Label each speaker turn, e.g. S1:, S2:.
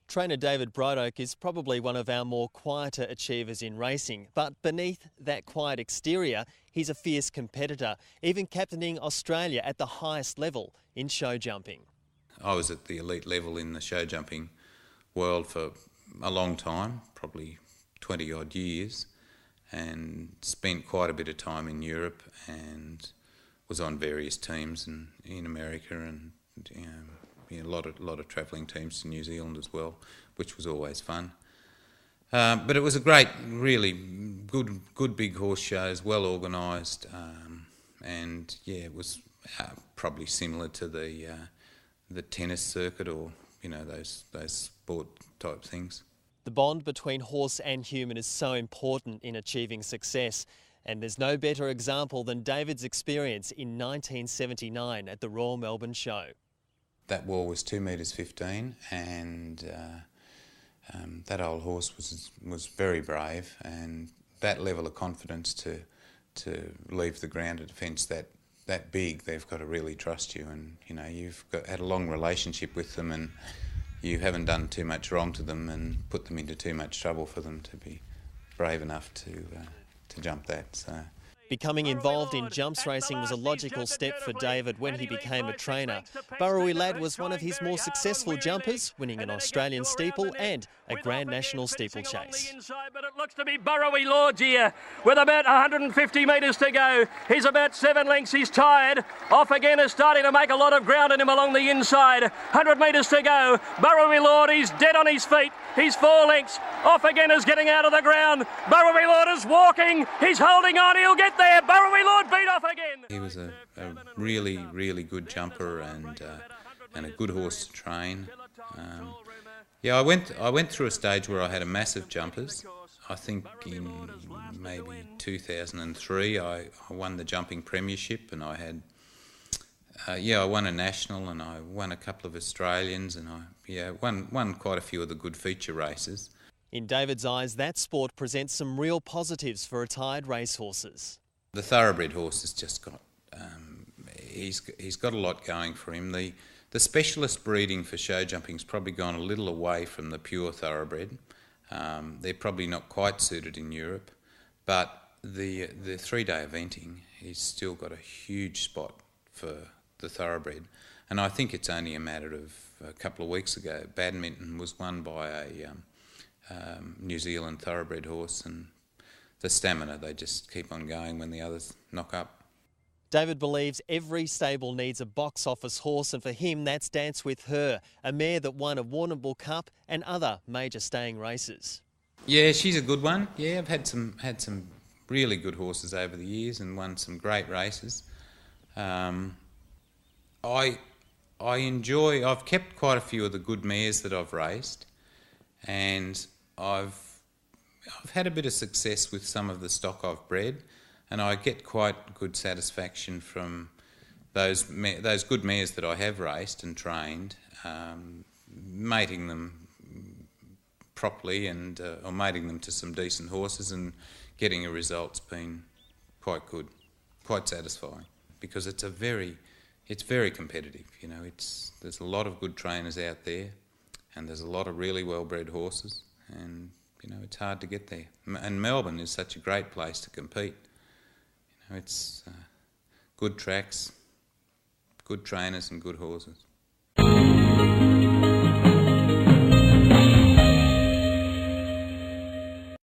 S1: Trainer David Brideoake is probably one of our more quieter achievers in racing, but beneath that quiet exterior, he's a fierce competitor, even captaining Australia at the highest level in show jumping.
S2: I was at the elite level in the show jumping world for a long time, probably 20 odd years, and spent quite a bit of time in Europe and was on various teams in America and a lot of travelling teams to New Zealand as well, which was always fun. But it was a great, really good big horse shows, well organised, and yeah, it was probably similar to the tennis circuit or those sport type things.
S1: The bond between horse and human is so important in achieving success, and there's no better example than David's experience in 1979 at the Royal Melbourne Show.
S2: That wall was 2 metres 15, and that old horse was very brave, and that level of confidence to leave the ground at a fence that big, they've got to really trust you, and you've had a long relationship with them, and you haven't done too much wrong to them and put them into too much trouble for them to be brave enough to jump that. So.
S1: Becoming involved in jumps racing was a logical step for David when he became a trainer. Burrowy Lad was one of his more successful jumpers, winning an Australian steeple and a Grand National steeplechase.
S3: But it looks to be Burrowy Lord here with about 150 metres to go. He's about 7 lengths, he's tired. Off again is starting to make a lot of ground in him along the inside. 100 metres to go. Burrowy Lord, he's dead on his feet. He's 4 lengths. Off again is getting out of the ground. Burrowy Lord is walking. He's holding on. He'll get there. Burrowy Lord beat off again.
S2: He was a really good jumper and a good horse to train. Yeah, I went through a stage where I had a massive jumpers. I think in maybe 2003 I won the jumping premiership, and I had I won a national, and I won a couple of Australians, and I won quite a few of the good feature races.
S1: In David's eyes, that sport presents some real positives for retired racehorses.
S2: The thoroughbred horse has just got he's got a lot going for him. The specialist breeding for show jumping's probably gone a little away from the pure thoroughbred. They're probably not quite suited in Europe, but the 3-day eventing, he's still got a huge spot for the thoroughbred. And I think it's only a matter of a couple of weeks ago, badminton was won by a New Zealand thoroughbred horse, and the stamina, they just keep on going when the others knock up.
S1: David believes every stable needs a box office horse, and for him that's Dance With Her, a mare that won a Warrnambool Cup and other major staying races.
S2: Yeah, she's a good one. Yeah, I've had some really good horses over the years and won some great races. I've kept quite a few of the good mares that I've raced, and I've had a bit of success with some of the stock I've bred, and I get quite good satisfaction from those good mares that I have raced and trained, mating them properly and or mating them to some decent horses and getting a result's been quite good, quite satisfying, because it's very competitive. There's a lot of good trainers out there, and there's a lot of really well-bred horses, and it's hard to get there. And Melbourne is such a great place to compete. It's good tracks, good trainers and good horses.